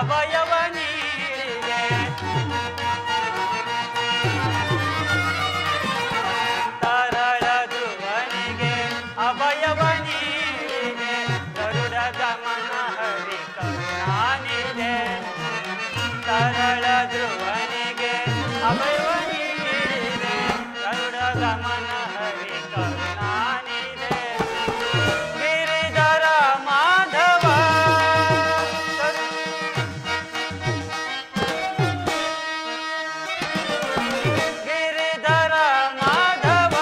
ಅಭಯವ ನೀಡಿದೆ. ತರಳ ಧ್ರುವನಿಗೆ ಅಭಯವ ನೀಡಿದೆ. ಗರುಡ ಗಮನ ಹರಿ ಕರುಣಾನಿದೆ. ತರಳ ಧ್ರುವನಿಗೆ ಅಭಯವ ನೀಡಿದೆ. ಗರುಡ ಗಮನ ಹರಿ ಕರುಣಾನಿದೆ. ಗಿರಿಧರ ಮಾಧವ ಗಿರಿಧರ ಮಾಧವ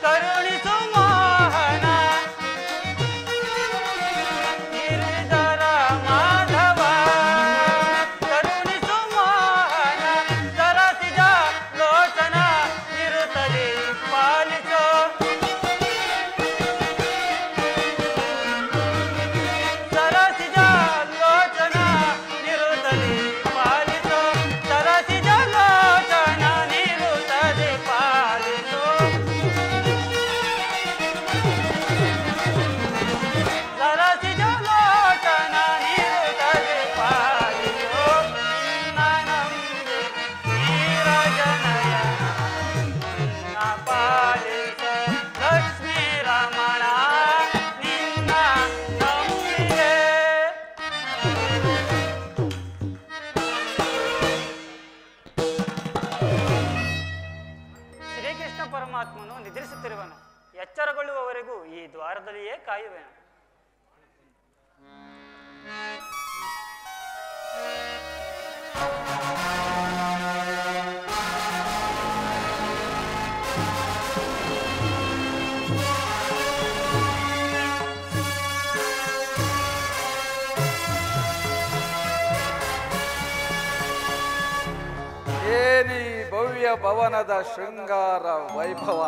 ಕರುಣಿಸು ಮೋಹನ. ಗಿರಿಧರ ಮಾಧವ ಕರುಣಿಸು ಮೋಹನ. ಸರಸಿಜ ಲೋಚನ ನಿರುತಲಿ ಪಾಲಿಸೋ. ಸರಸಿಜ ಲೋಚನ ನಿರುತಲಿ ಪಾಲಿಸೋ. ಸರಸಿಜ ಲೋಚನ ನಿರುತಲಿ ಪಾಲಿಸೋ. ಸರಸಿಜ ಲೋಚನ ನಿರುತಲಿ ಪಾಲಿಸೋ. ನಿನ್ನ ನಂಬಿ ನೀರಜನಯನ ನಿನ್ನ ಪಾಲಿಸೋ. ಲಕ್ಷ್ಮೀ ರಮಣ ನಿನ್ನ ನಂಬಿದೆ. ಶ್ರೀಕೃಷ್ಣ ಪರಮಾತ್ಮನು ನಿದ್ರಿಸುತ್ತಿರುವನು. ಎಚ್ಚರಗೊಳ್ಳುವವರೆಗೂ ಈ ದ್ವಾರದಲ್ಲಿಯೇ ಕಾಯುವೆನು. ಏನಿ ಭವ್ಯ ಭವನದ ಶೃಂಗಾರ ವೈಭವ.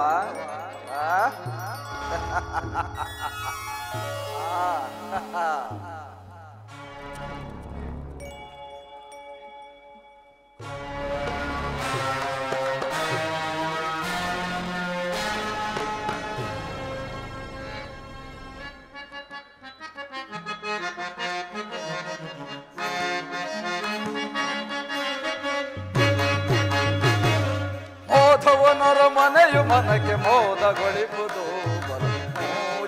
ಮೋಧವನರ ಮನೆಯು ಮನಕ್ಕೆ ಮೋದಗೊಳಿಪುದು.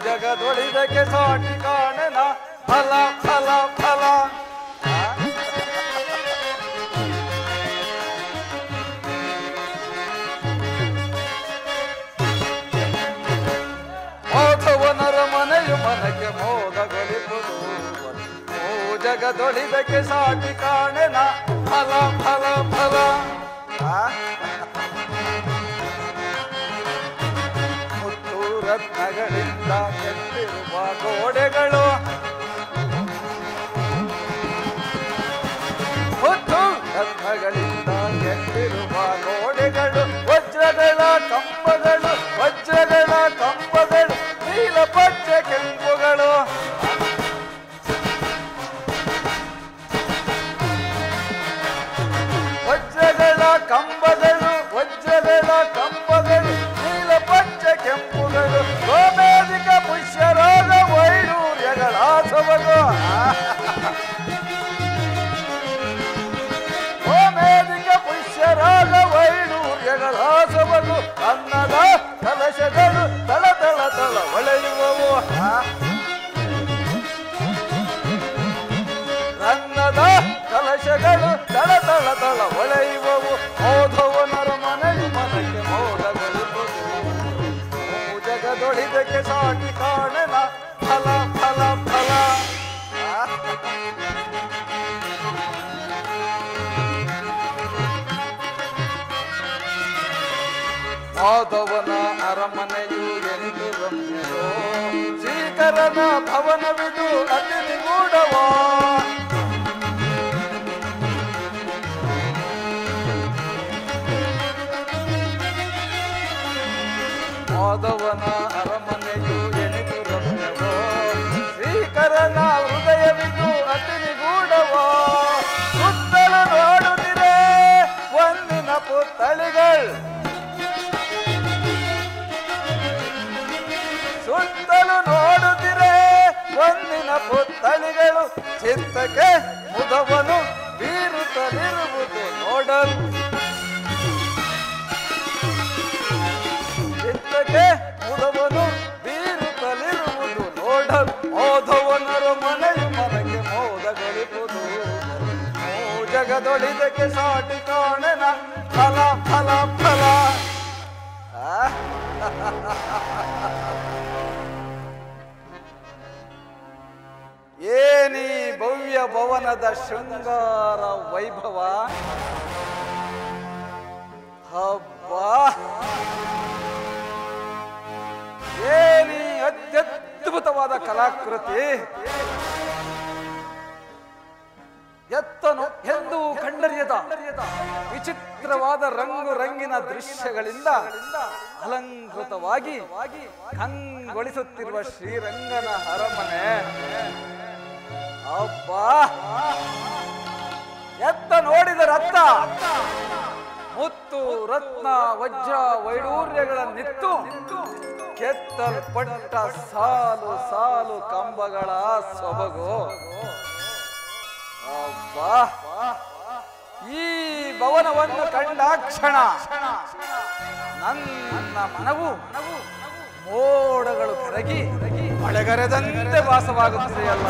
ಜಗದೊಳಿದಕ್ಕೆ ಸಾಟಿ ಕಾಣೆನ ಫಲ ಫಲ ಫಲ. ಮೋಧವನರ ಮನೆಯು ಮನಕ್ಕೆ ಮೋದಗೊಳಿಪುದು. ಜಗದೊಳಿದಕ್ಕೆ ಸಾಟಿ ಕಾಣೆನ ಫಲ ಫಲ ಫಲ. ಮುತ್ತು ರತ್ನಗಳಿಂದ ಕೆತ್ತಿರುವ ಗೋಡೆಗಳು. ಮುತ್ತು ರತ್ನಗಳಿಂದ ಕೆತ್ತಿರುವ ಗೋಡೆಗಳು. ವಜ್ರಗಳ ಕಂಬಗಳು ವಜ್ರಗಳ ಕಂಬಗಳು. ನೀಲ ಪಚ್ಚೆ ಕೆಂಪುಗಳು. ವಜ್ರಗಳ ಕಂಬಗಳು ವಜ್ರಗಳ ಕಂಬಗಳು. ನೀಲ ಪಚ್ಚೆ ಕೆಂಪುಗಳು. ಗೋಮೇಧಿಕ ಪುಷ್ಯರಾಗ ವೈಡೂರ್ಯಗಳ ಸೊಬಗು. ಗೋಮೇಧಿಕ ಪುಷ್ಯರಾಗ ವೈಡೂರ್ಯಗಳ ಸೊಬಗು. ಅನ್ನದ ಕಲಶಗಳು ತಳ ತಳ ತಳ ಹೊಳೆಯುವವು. ಅನ್ನದ ಕಲಶಗಳು ತಳ ತಳ ತಳ ಹೊಳೆಯುವವು. ಮೋಧವನರ ಮನೆಯು ಮನಕ್ಕೆ ಮೋದಗೊಳಿಪುದು. ಜಗದೊಳಿದಕ್ಕೆ ಸಾಟಿ ಕಾಣೆನ ಫಲ ಫಲ ಫಲ. ಮಾಧವನ ಅರಮನೆಯು ಎಂದು ರಮ್ಯೋ. ಶ್ರೀಕರನ ಭವನವಿದು ಅತಿ ನಿಗೂಢವಾ. ಮಾಧವನ ಅರಮನೆಯು ಎನಿದು ರಮ್ಯವೋ. ಶ್ರೀಕರನ ಹೃದಯವಿದು ಅತಿ ನಿಗೂಢವೋ. ಸುತ್ತಲೂ ನೋಡುತ್ತಿರೆ ಒಂದಿನ ಪುತ್ತಳಿಗಳು. ಸುತ್ತಲೂ ನೋಡುತ್ತಿರೆ ಒಂದಿನ ಪುತ್ತಳಿಗಳು. ಚಿತ್ತಕ್ಕೆ ಮುದ ಮೋದವನು ಬೀರುತ್ತಲಿರುವುದು ನೋಡಲು ಚಿತ್ತಕ್ಕೆ ಮುದವನು ಬೀರುತ್ತಲಿರುವುದು ನೋಡಲು ಮೋದವನರ ಮನೆಯು ಮನೆಗೆ ಮೋದಗಳಿರುವುದು ಜಗದೊಳಿದಕ್ಕೆ ಸಾಟಿ ಕಾಣೆನ ಫಲ ಫಲ ಫಲ ಏನಿ ಭವ್ಯ ಭವನದ ಶೃಂಗಾರ ವೈಭವ ಹಬ್ಬ ಏನಿ ಅತ್ಯದ್ಭುತವಾದ ಕಲಾಕೃತಿ ಎತ್ತನು ಎಂದು ಕಂಡರಿಯದ ವಿಚಿತ್ರವಾದ ರಂಗು ರಂಗಿನ ದೃಶ್ಯಗಳಿಂದ ಅಲಂಕೃತವಾಗಿ ಕಂಗೊಳಿಸುತ್ತಿರುವ ಶ್ರೀರಂಗನ ಅರಮನೆ ಅಬ್ಬಾ ಎತ್ತ ನೋಡಿದ ರತ್ತ ಮುತ್ತು ರತ್ನ ವಜ್ರ ವೈಡೂರ್ಯಗಳನ್ನಿತ್ತು ಕೆತ್ತಲ್ಪಟ್ಟ ಸಾಲು ಸಾಲು ಕಂಬಗಳ ಸೊಬಗು ಅಬ್ಬಾ ಈ ಭವನವನ್ನು ಕಂಡಾಕ್ಷಣ ನನ್ನ ಮನವು ಮೋಡಗಳು ಕರಗಿ ಮಳೆಗರೆದಂತೆ ವಾಸವಾಗುತ್ತಿದೆಯಲ್ಲ.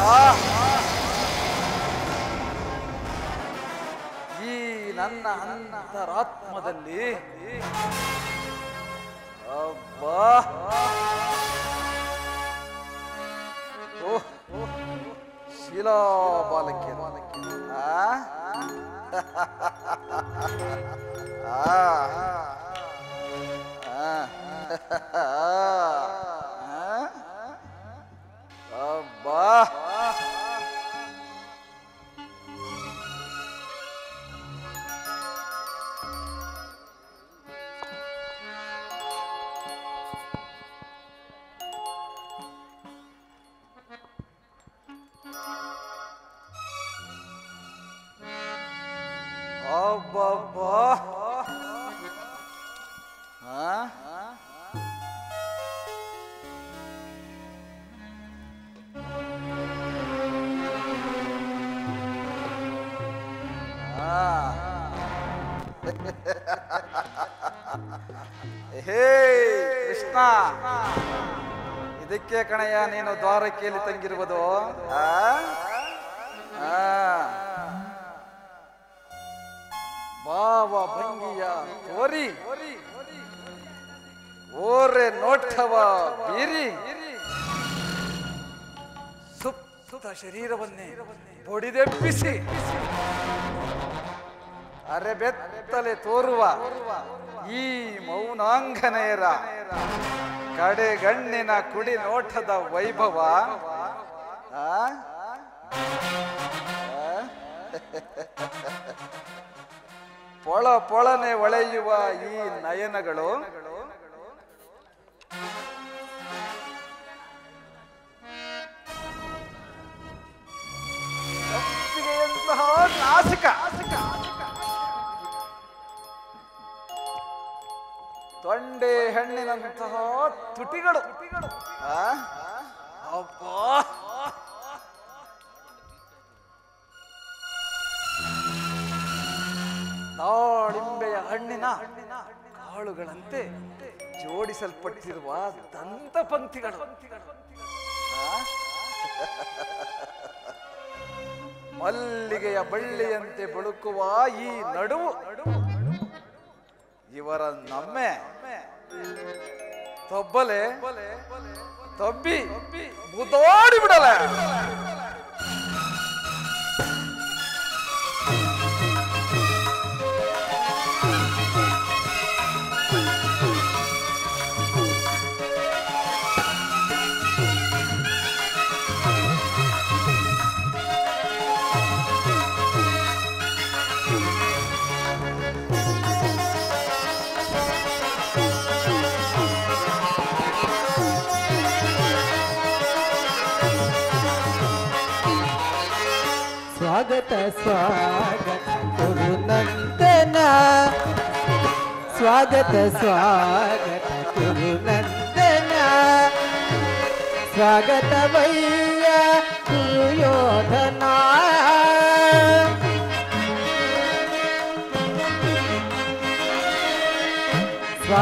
ಈ ನನ್ನ ಅಂತರಾತ್ಮದಲ್ಲಿ ಅಬ್ಬಾ ಓಹ್ ಶಿಲಾ ಬಾಲಕಿ ಅಬ್ಬಾ ಅಬ್ಬಬ್ಬಾ ಹೇ ಕೃಷ್ಣ, ಇದಕ್ಕೆ ಕಣಯ್ಯ ನೀನು ದ್ವಾರಕೆಯಲ್ಲಿ ತಂಗಿರುವುದು. ಭಾವ ಭಂಗಿಯ ತೋರಿ ಓರೆ ನೋಟವ ಬೀರಿ ಸುಪ್ತ ಶರೀರವನ್ನೇ ಬೊಡಿದೆಬ್ಬಿಸಿ ಅರೆಬೆತ್ತಲೆ ತೋರುವ ಈ ಮೌನಾಂಗನೆಯರ ಕಡೆಗಣ್ಣಿನ ಕುಡಿ ನೋಟದ ವೈಭವ ಪೊಳ ಪೊಳನೆ ಒಳೆಯುವ ಈ ನಯನಗಳು ಸಂಪಿಗೆಯಂತಹ ನಾಸಿಕ, ತೊಂಡೆ ಹಣ್ಣಿನಂತಹ ತುಟಿಗಳು, ಅಬ್ಬಾ ದಾಳಿಂಬೆಯ ಹಣ್ಣಿನ ಕಾಳುಗಳಂತೆ ಜೋಡಿಸಲ್ಪಟ್ಟಿರುವ ದಂತ ಪಂಕ್ತಿಗಳು, ಮಲ್ಲಿಗೆಯ ಬಳ್ಳಿಯಂತೆ ಬಳುಕುವ ಈ ನಡುವು, ಇವರ ನಮ್ಮೆ ತೊಬ್ಬಲೆ ತೊಬ್ಬಿ ಮುದೋಡಿ ಬಿಡಲೆ. ಸ್ವಾಗತ ಸ್ವಾಗತ ಗುರುನಂದನ, ಸ್ವಾಗತ ಸ್ವಾಗತ ಗುರುನಂದನ, ಸ್ವಾಗತ ವಯ್ಯ ಸುಯೋಧನ.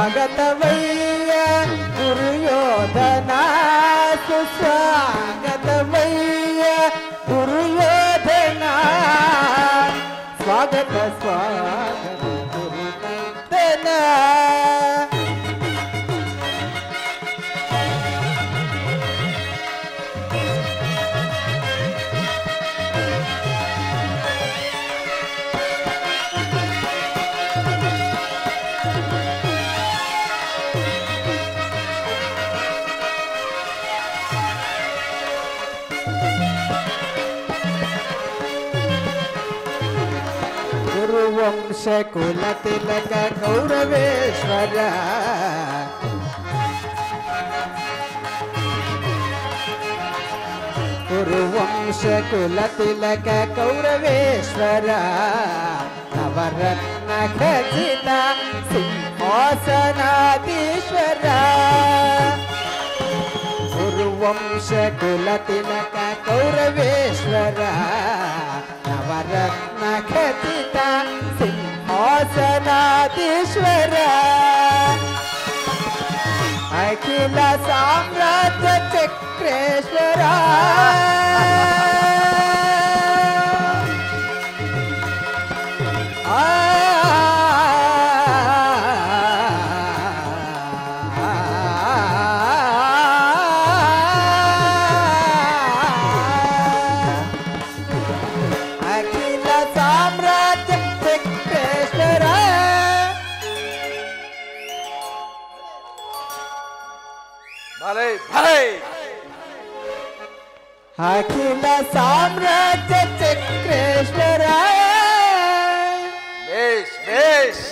ಸ್ವಾಗತವಯ್ಯ ದುರ್ಯೋಧನ ಸುಸ್ವಾಗತವಯ್ಯ ದುರ್ಯೋಧನ ಸ್ವಾಗತ ಸ್ವಾಗತ ಗುರುನಂದನ ಗುರುವಂಶ ಕುಲ ತಿಲಕ ಗೌರವೇಶ್ವರ ಗುರುವಂಶ ಕುಲ ತಿಲಕ ಗೌರವೇಶ್ವರ ನವರತ್ನ ಖಚಿತ ಸಿಂಹಾಸನಾಧೀಶ್ವರ ಗುರುವಂಶ ಕುಲ ತಿಲಕ ಗೌರವೇಶ್ವರ ನವರತ್ನ ಖಚಿತ ಸಿಂಹಾಸನಾಧೀಶ್ವರ ಅಖಿಲ ಸಾಮ್ರಾಜ್ಯ ಚಕ್ರೇಶ್ವರ ಅಖಿಲ ಸಾಮ್ರಾಜ್ಯ ಚಕ್ರೇಶ್ವರ ಭಲೆ ಭಲೆ ಅಖಿಲ ಸಾಮ್ರಾಜ್ಯ ಚಕ್ರೇಶ್ವರ ಬೇಷ್ ಬೇಷ್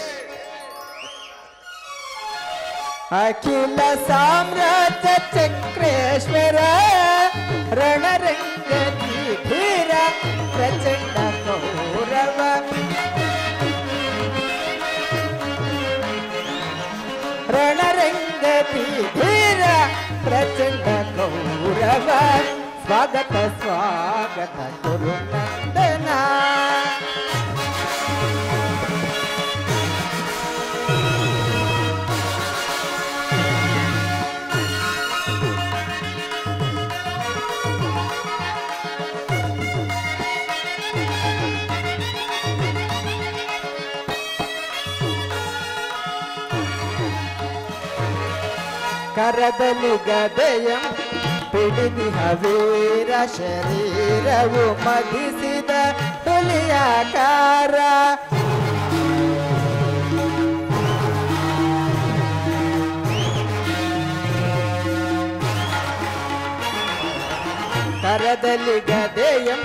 ಅಖಿಲ ಸಾಮ್ರಾಜ್ಯ ಚಕ್ರೇಶ್ವರ ರಣರಂಗದಿ ಧೀರ ಪ್ರಚಂಡ ಕೌರವ ರಣರಂಗದಿ ಧೀರ ಪ್ರಚಂಡ ಕೌರವ ಸ್ವಾಗತ ಸ್ವಾಗತ ಗುರುನಂದನ ಕರದಲ್ಲಿ ಗದೆಯಂ ಪಿಡಿದಿಹ ವೀರ ಶರೀರವು ಮದಿಸಿದ ಹುಲಿಯಾಕಾರ ಕರದಲ್ಲಿ ಗದೆಯಂ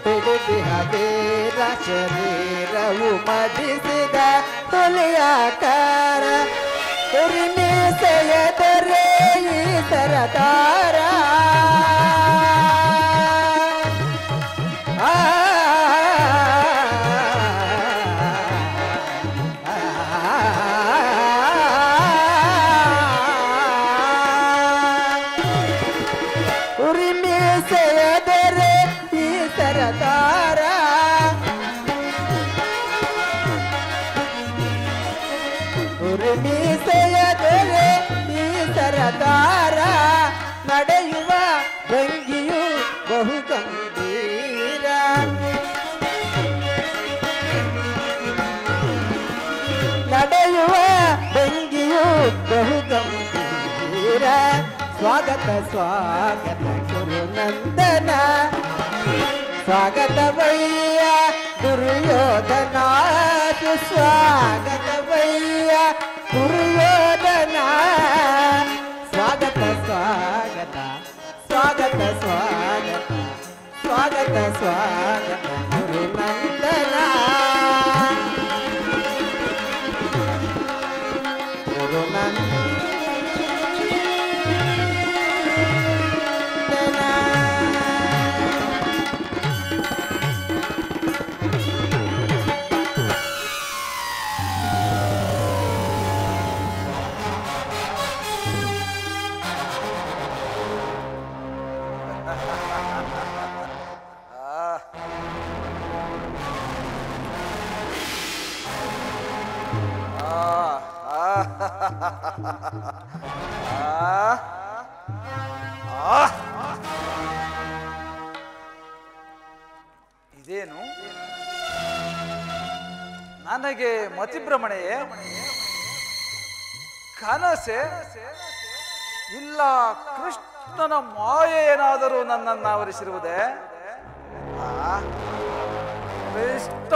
ಪಿಡಿದಿಹ ವೀರ ಶರೀರವು ಮದಿಸಿದ ಹುಲಿಯಾಕಾರ ಉರಿಮೀಸೆಯದರೆ ಈ ಸರದಾರ ಉರಿಮೀಸೆಯದರೆ ಈ ಸರದಾರ ಉರಿಮೀಸೆಯದರೆ ಈ ಸರದಾರ ನಡೆಯುವ ಭಂಗಿಯು ಬಹು ಗಂಭೀರ ನಡೆಯುವ ಭಂಗಿಯು ಬಹು ಗಂಭೀರ ಸ್ವಾಗತ ಸ್ವಾಗತ ಗುರುನಂದನ ಸ್ವಾಗತವಯ್ಯ ದುರ್ಯೋಧನ ಸ್ವಾಗತವಯ್ಯ ದುರ್ಯೋಧನ ಸ್ವಾಗತ ಸ್ವಾಗತ ಸ್ವಾಗತ ಸ್ವಾಗತ ಸ್ವಾಗತ ಸ್ವಾಗತ ಗುರುನಂದನ ಇದೇನು ನನಗೆ ಮತಿಭ್ರಮಣೆಯೇ ಕನಸೆ ಇಲ್ಲ ಕೃಷ್ಣನ ಮಾಯೆ ಏನಾದರೂ ನನ್ನನ್ನು ಆವರಿಸಿರುವುದೇ ಕೃಷ್ಣ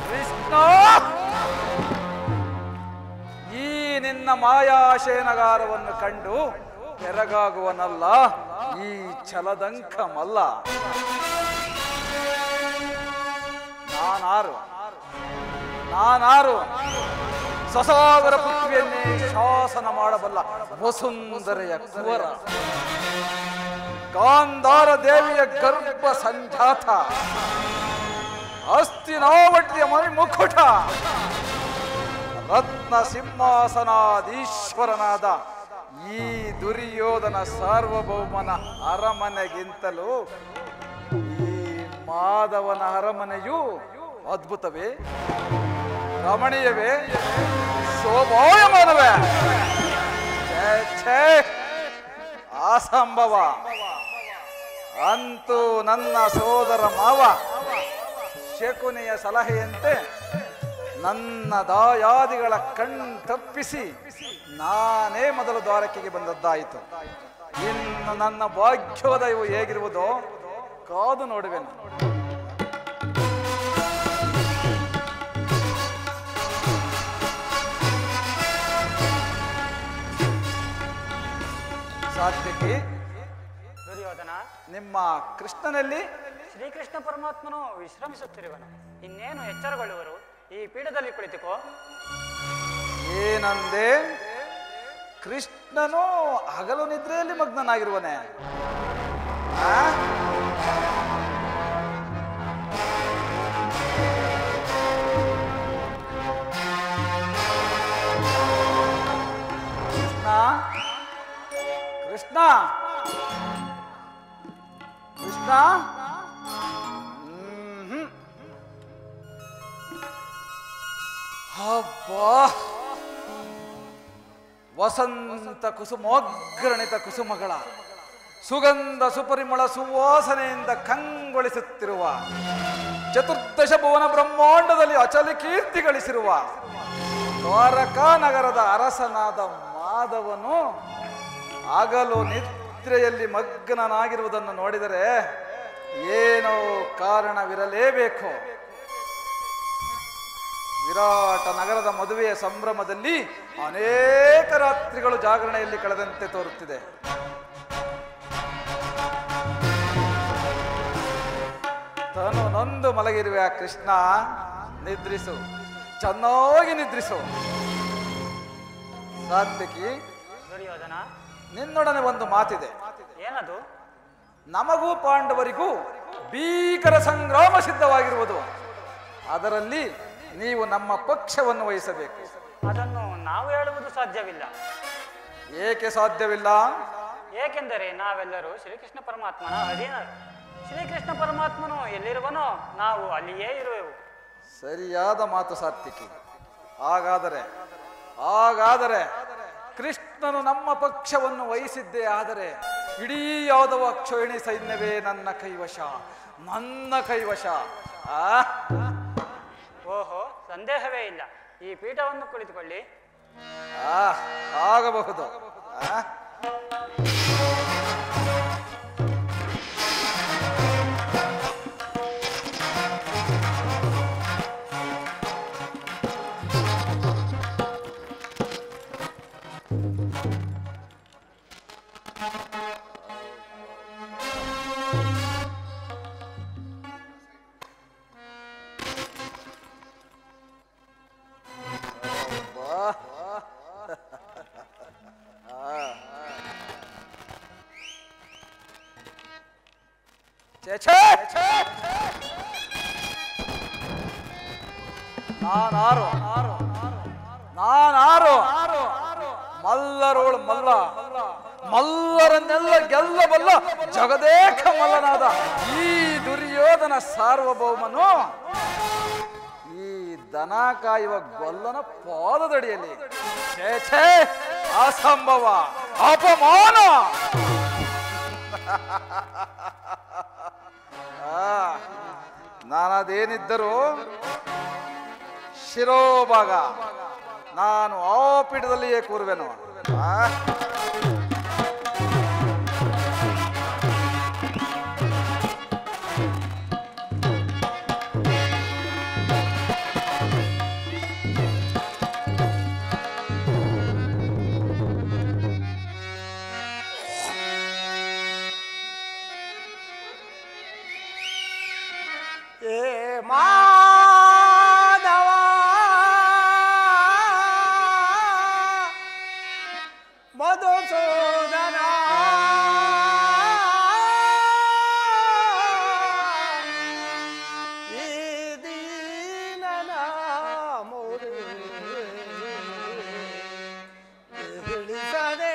ಕೃಷ್ಣ ಈ ನಿನ್ನ ಮಾಯಾಶಯನಗಾರವನ್ನು ಕಂಡು ಬೆರಗಾಗುವನಲ್ಲ ಈ ಛಲದಂಕಮಲ್ಲ. ನಾನಾರು ಸಸಾಗರ ಪೃಥ್ವಿಯನ್ನೇ ಶಾಸನ ಮಾಡಬಲ್ಲ ವಸುಂಧರೆಯ ಕುವರ, ಗಾಂಧಾರ ದೇವಿಯ ಗರ್ಭ ಸಂಜಾತ, ಹಸ್ತಿನಾವಟಿಯ ಮುಕುಟ, ರತ್ನ ಸಿಂಹಾಸನಾಧೀಶ್ವರನಾದ ಈ ದುರ್ಯೋಧನ ಸಾರ್ವಭೌಮನ ಅರಮನೆಗಿಂತಲೂ ಈ ಮಾಧವನ ಅರಮನೆಯು ಅದ್ಭುತವೇ, ರಮಣೀಯವೇ, ಶೋಭಾಯಮಾನವೇ? ಅಸಂಭವ. ಅಂತೂ ನನ್ನ ಸೋದರ ಮಾವ ಶಕುನಿಯ ಸಲಹೆಯಂತೆ ನನ್ನ ದಾಯಾದಿಗಳ ತಪ್ಪಿಸಿ ನಾನೇ ಮೊದಲು ದ್ವಾರಕೆಗೆ ಬಂದದ್ದಾಯಿತು. ಇನ್ನು ನನ್ನ ಭಾಗ್ಯೋದಯವು ಹೇಗಿರುವುದೋ ಕಾದು ನೋಡುವೆನು. ಸಾತ್ವಿಕಿ, ದುರ್ಯೋಧನ, ನಿಮ್ಮ ಕೃಷ್ಣನಲ್ಲಿ ಶ್ರೀಕೃಷ್ಣ ಪರಮಾತ್ಮನು ವಿಶ್ರಮಿಸುತ್ತಿರುವನು. ಇನ್ನೇನು ಎಚ್ಚರಗೊಳ್ಳುವರು? ಈ ಪೀಠದಲ್ಲಿ ಕುಳಿತುಕೋ. ಏನಂದೆ? ಕೃಷ್ಣನು ಹಗಲು ನಿದ್ರೆಯಲ್ಲಿ ಮಗ್ನನಾಗಿರುವನೆ. ಕೃಷ್ಣ ಕೃಷ್ಣ ಕೃಷ್ಣ ಹಬ್ಬಾ, ವಸಂತ ಕುಸುಮೋಗ್ರಣಿತ ಕುಸುಮಗಳ ಸುಗಂಧ ಸುಪರಿಮಳ ಸುವಾಸನೆಯಿಂದ ಕಂಗೊಳಿಸುತ್ತಿರುವ, ಚತುರ್ದಶ ಭುವನ ಬ್ರಹ್ಮಾಂಡದಲ್ಲಿ ಅಚಲ ಕೀರ್ತಿ ಗಳಿಸಿರುವ ದ್ವಾರಕಾ ನಗರದ ಅರಸನಾದ ಮಾಧವನು ಹಗಲು ನಿದ್ರೆಯಲ್ಲಿ ಮಗ್ನನಾಗಿರುವುದನ್ನು ನೋಡಿದರೆ ಏನೋ ಕಾರಣವಿರಲೇಬೇಕು. ವಿರಾಟ ನಗರದ ಮದುವೆಯ ಸಂಭ್ರಮದಲ್ಲಿ ಅನೇಕ ರಾತ್ರಿಗಳು ಜಾಗರಣೆಯಲ್ಲಿ ಕಳೆದಂತೆ ತೋರುತ್ತಿದೆ. ತನು ನೊಂದು ಮಲಗಿರುವ ಕೃಷ್ಣ, ನಿದ್ರಿಸು, ಚೆನ್ನಾಗಿ ನಿದ್ರಿಸು. ಸಾತ್ವಿಕಿ, ದುರ್ಯೋಧನ, ನಿನ್ನೊಡನೆ ಒಂದು ಮಾತಿದೆ. ಏನದು? ನಮಗೂ ಪಾಂಡವರಿಗೂ ಭೀಕರ ಸಂಗ್ರಾಮ ಸಿದ್ಧವಾಗಿರುವುದು. ಅದರಲ್ಲಿ ನೀವು ನಮ್ಮ ಪಕ್ಷವನ್ನು ವಹಿಸಬೇಕು. ಅದನ್ನು ನಾವು ಹೇಳುವುದು ಸಾಧ್ಯವಿಲ್ಲ. ಏಕೆ ಸಾಧ್ಯವಿಲ್ಲ? ಏಕೆಂದರೆ ನಾವೆಲ್ಲರೂ ಶ್ರೀಕೃಷ್ಣ ಪರಮಾತ್ಮನ ಅಧೀನರು. ಶ್ರೀಕೃಷ್ಣ ಪರಮಾತ್ಮನು ಎಲ್ಲಿರುವನೋ ನಾವು ಅಲ್ಲಿಯೇ ಇರುವೆವು. ಸರಿಯಾದ ಮಾತು ಸಾತ್ವಿಕಿ. ಹಾಗಾದರೆ ಕೃಷ್ಣನು ನಮ್ಮ ಪಕ್ಷವನ್ನು ವಹಿಸಿದ್ದೇ ಆದರೆ ಇಡೀ ಯಾದವ ಅಕ್ಷೋಹಿಣಿ ಸೈನ್ಯವೇ ನನ್ನ ಕೈವಶ. ಓಹೋ, ಸಂದೇಹವೇ ಇಲ್ಲ. ಈ ಪೀಠವನ್ನು ಕುಳಿತುಕೊಳ್ಳಿ. ಆಗಬಹುದು. ನಾನಾರು ಮಲ್ಲರೋಳು ಮಲ್ಲ, ಮಲ್ಲರನ್ನೆಲ್ಲ ಗೆಲ್ಲಬಲ್ಲ ಜಗದೇಕ ಮಲ್ಲನಾದ ಈ ದುರ್ಯೋಧನ ಸಾರ್ವಭೌಮನು ಈ ದನ ಕಾಯುವ ಗೊಲ್ಲನ ಪಾದದಡಿಯಲ್ಲಿ ಛೇ ಛೇ, ಅಸಂಭವ, ಅಪಮಾನ. ನಾನದೇನಿದ್ದರೂ ಶಿರೋಭಾಗ ನಾನು ಆ ಪೀಠದಲ್ಲಿಯೇ ಕೂರುವೆನು. ಮಾಧವ ಮಧುಸೂದನ ಈ ದೀನನ ಮುರು ತಿಳಿಸದೆ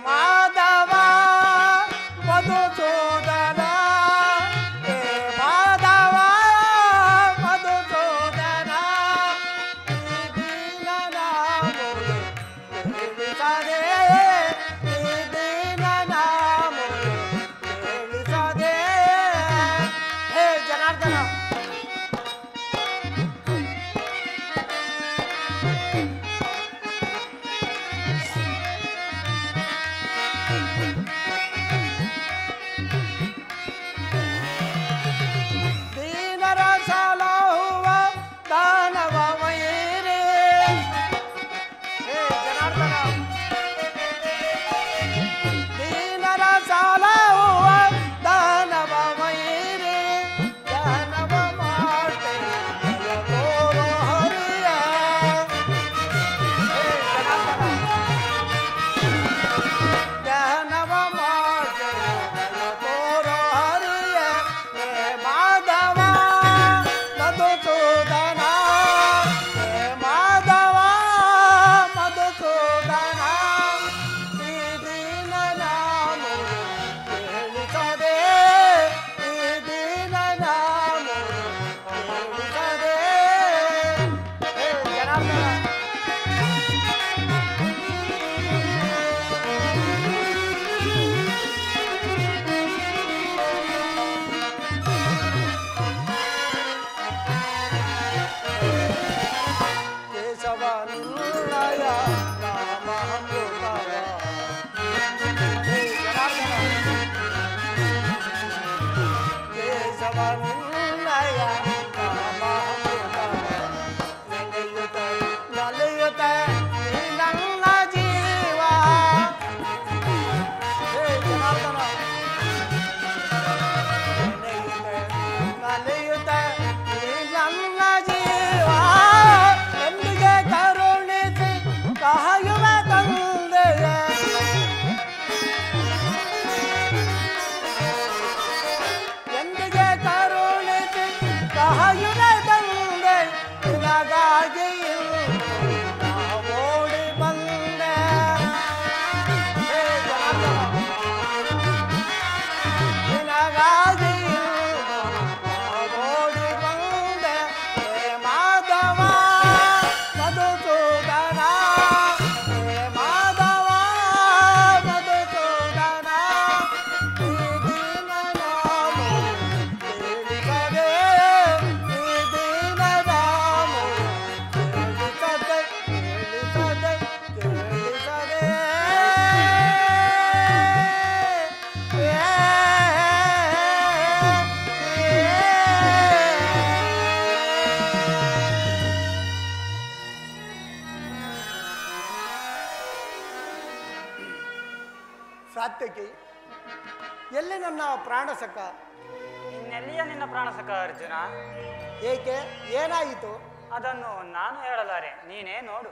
ಮಾಧವ ಮಧುಸೂದನ, ಮಾಧವ ಮಧುಸೂದನ ಈ ದೀನನ ಮುರು ತಿಳಿಸದೆ, ಈ ದೀನನ ಮುರು ತಿಳಿಸದೆ. ಹೇ ಜನಾರ್ದನ, ದೀನರ ಸಲಹುವ ದಾನವ ವೈರಿ. ಹೇ ಜನಾರ್ದನ, ದೀನರ ಸಲಹುವ ದಾನವ ವೈರಿ, ದಾನವ ಮಾಡ್ತೆ ತೋರೋ ಹರಿಯ. ಹೇ ಜನಾರ್ದನ, ದಾನವ ಮಾಡ್ತೆ ತೋರೋ ಹರಿಯ. ಹೇ ಮಾಧವ ಮಧುಸೂದನ, ಹೇ ಮಾಧವ ಮಧುಸೂದನ ಈ ದೀನನ ಮುರು ತಿಳಿಸದೆ, ಈ ದೀನನ ಮುರು ತಿಳಿಸದೆ. ಹೇ ಜನಾರ್ದನ, ಕೇಶವ ನಿನ್ನಯ ನಾಮಾಮೃತವ. ಹೇ ಜನಾರ್ದನ, ಕೇಶವ ನಿನ್ನಯ ನಾಮಾಮೃತವ. ನೆನೆಯುತ್ತ ನಲಿಯುತ್ತ ನೀ ನನ್ನ ಜೀವ. ಹೇ ಜನಾರ್ದನ, ನಲಿಯುತ್ತ ನೀ ನನ್ನ ಜೀವ. ಎಂದಿಗೆ ಕರುಣಿಸಿ ಕಾಯುವ ತಂದೆಯ, ಎಂದಿಗೆ ಕರುಣಿಸಿ ಕಾಯುವ ತಂದೆ. ನಿನಗಾಗಿ ನಾ ಓಡಿ ಬಂದೆ. ಹೇ ಜನಾರ್ದನ, ನಿನಗಾಗಿ ನಾ ಓಡಿ ಬಂದೆ. ಹೇ ಮಾಧವ ಮಧುಸೂದನ, ಹೇ ಮಾಧವ ಮಧುಸೂದನ ಈ ದೀನನ ಮುರು ತಿಳಿಸದೆ, ಈ ದೀನನ ಮುರು ತಿಳಿಸದೆ, ತಿಳಿಸದೆ, ತಿಳಿಸದೆ. ಸಾತ್ಯಕಿ, ಎಲ್ಲಿ ನನ್ನ ಪ್ರಾಣ ಸಖ? ನಿನ್ನೆ ಎಲ್ಲಿಯ ನಿನ್ನ ಪ್ರಾಣಸಖ ಅರ್ಜುನ? ಏಕೆ, ಏನಾಯಿತು? ಅದನ್ನು ನಾನು ಹೇಳಲಾರೆ, ನೀನೇ ನೋಡು.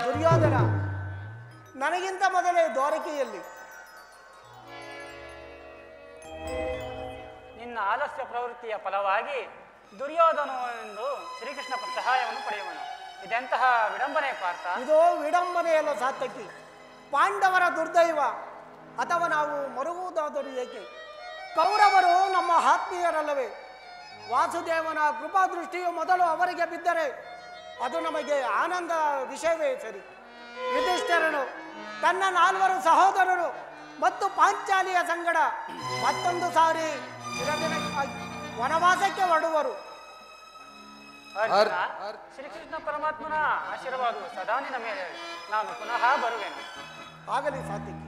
ದುರ್ಯೋಧನ ನನಗಿಂತ ಮೊದಲೇ ದ್ವಾರಕೆಯಲ್ಲಿ. ನಿನ್ನ ಆಲಸ್ಯ ಪ್ರವೃತ್ತಿಯ ಫಲವಾಗಿ ದುರ್ಯೋಧನ ಎಂದು ಶ್ರೀಕೃಷ್ಣ ಸಹಾಯವನ್ನು ಪಡೆಯುವನು. ಇದೆಂತಹ ವಿಡಂಬನೆ ಪಾರ್ಥ? ಇದು ವಿಡಂಬನೆಯಲ್ಲ ಸಾರ್ಥಕಿ, ಪಾಂಡವರ ದುರ್ದೈವ. ಅಥವಾ ನಾವು ಮರುಗುವುದಾದರೂ ಏಕೆ? ಕೌರವರು ನಮ್ಮ ಆತ್ಮೀಯರಲ್ಲವೇ? ವಾಸುದೇವನ ಕೃಪಾದೃಷ್ಟಿಯು ಮೊದಲು ಅವರಿಗೆ ಬಿದ್ದರೆ ಅದು ನಮಗೆ ಆನಂದ ವಿಷಯವೇ ಸರಿ. ಯುಧಿಷ್ಠಿರನು ತನ್ನ 4 ಸಹೋದರರು ಮತ್ತು ಪಾಂಚಾಲಿಯ ಸಂಗಡ ಮತ್ತೊಂದು ಸಾರಿ ಚಿರದಿನಕ್ಕಾಗಿ ವನವಾಸಕ್ಕೆ ಹೊರಡುವರು. ಅರ್ಜುನ, ಶ್ರೀಕೃಷ್ಣ ಪರಮಾತ್ಮನ ಆಶೀರ್ವಾದವು ಸದಾ ನಿನ್ನ ಮೇಲೆ. ನಾನು ಪುನಃ ಬರುವೆನು. ಆಗಲಿ ಸಾತ್ವಿಕಿ.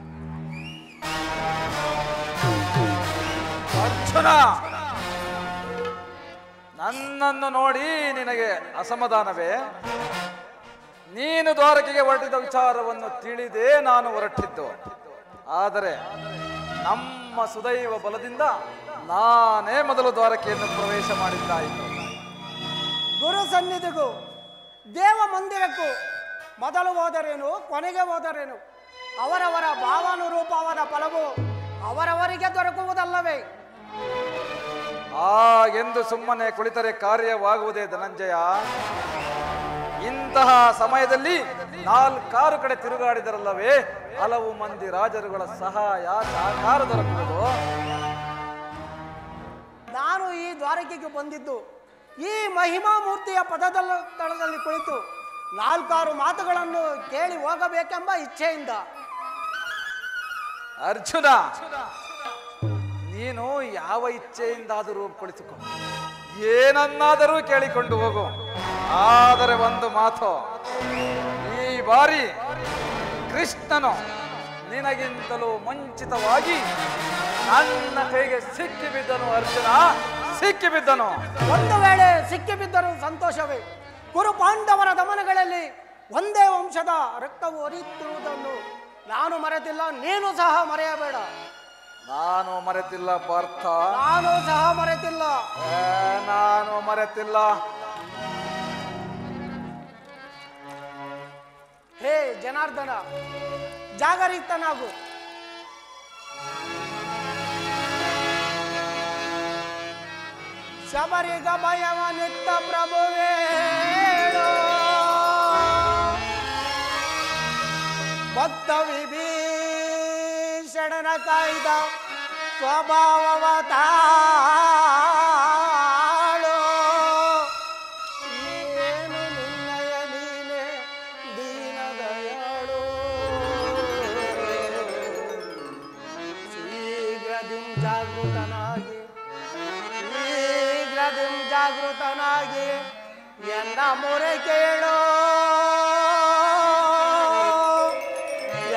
ಅರ್ಜುನ, ನನ್ನನ್ನು ನೋಡಿ ನಿನಗೆ ಅಸಮಾಧಾನವೇ? ನೀನು ದ್ವಾರಕೆಗೆ ಹೊರಟಿದ್ದ ವಿಚಾರವನ್ನು ತಿಳಿದೇ ನಾನು ಹೊರಟಿದ್ದು. ಆದರೆ ನಮ್ಮ ಸುದೈವ ಬಲದಿಂದ ನಾನೇ ಮೊದಲು ದ್ವಾರಕೆಯನ್ನು ಪ್ರವೇಶ ಮಾಡಿದ್ದಾಯಿತು. ಗುರು ಸನ್ನಿಧಿಗೂ ದೇವ ಮಂದಿರಕ್ಕೂ ಮೊದಲು ಹೋದರೇನು, ಕೊನೆಗೆ ಹೋದರೇನು? ಅವರವರ ಭಾವಾನುರೂಪವಾದ ಫಲವು ಅವರವರಿಗೆ ದೊರಕುವುದಲ್ಲವೇ? ಹಾಗೆಂದು ಸುಮ್ಮನೆ ಕುಳಿತರೆ ಕಾರ್ಯವಾಗುವುದೇ ಧನಂಜಯ? ಇಂತಹ ಸಮಯದಲ್ಲಿ 4 ಕಡೆ ತಿರುಗಾಡಿದರಲ್ಲವೇ ಹಲವು ಮಂದಿ ರಾಜರುಗಳ ಸಹಾಯ ಸಹಕಾರ ದೊರಕುವುದು. ನಾನು ಈ ದ್ವಾರಕೆಗೆ ಬಂದಿದ್ದು ಈ ಮಹಿಮಾ ಮೂರ್ತಿಯ ಪದದಲ್ಲಿ ಕುಳಿತು 4 ಮಾತುಗಳನ್ನು ಕೇಳಿ ಹೋಗಬೇಕೆಂಬ ಇಚ್ಛೆಯಿಂದ. ಅರ್ಜುನ, ನೀನು ಯಾವ ಇಚ್ಛೆಯಿಂದಾದರೂ ಕುಳಿತುಕೋ, ಏನನ್ನಾದರೂ ಕೇಳಿಕೊಂಡು ಹೋಗು. ಆದರೆ ಒಂದು ಮಾತು, ಈ ಬಾರಿ ಕೃಷ್ಣನು ನಿನಗಿಂತಲೂ ಮುಂಚಿತವಾಗಿ ನನ್ನ ಕೈಗೆ ಸಿಕ್ಕಿಬಿದ್ದನು. ಅರ್ಜುನ, ಸಿಕ್ಕಿಬಿದ್ದನು. ಒಂದು ವೇಳೆ ಸಿಕ್ಕಿಬಿದ್ದರೂ ಸಂತೋಷವೇ. ಕುರು ಪಾಂಡವರ ದಮನಗಳಲ್ಲಿ ಒಂದೇ ವಂಶದ ರಕ್ತವು ಹರಿಯುತ್ತಿರುವುದನ್ನು ನಾನು ಮರೆತಿಲ್ಲ, ನೀನು ಸಹ ಮರೆಯಬೇಡ. ನಾನು ಮರೆತಿಲ್ಲ ಪಾರ್ಥ, ನಾನು ಸಹ ಮರೆತಿಲ್ಲ. ನಾನು ಮರೆತಿಲ್ಲ. ಹೇ ಜನಾರ್ದನ, ಜಾಗರಿತನಾಗು. ಶಬರಿಗ ಭಯವನಿತ್ತ ಪ್ರಭುವೇಳೋ, ಭಕ್ತ ವಿಭೀಷಣನ ಕಾಯ್ದ ಸ್ವಭಾವವ ತಾಳೋ. ಏನು ನಿನ್ನಯ ನೀನೆ ದೀನದಯಾಳು. ಶೀಘ್ರದಿಂ ಜಾಗೃತನಾಗಿ ಎನ್ನ ಮೊರೆ ಕೇಳೋ,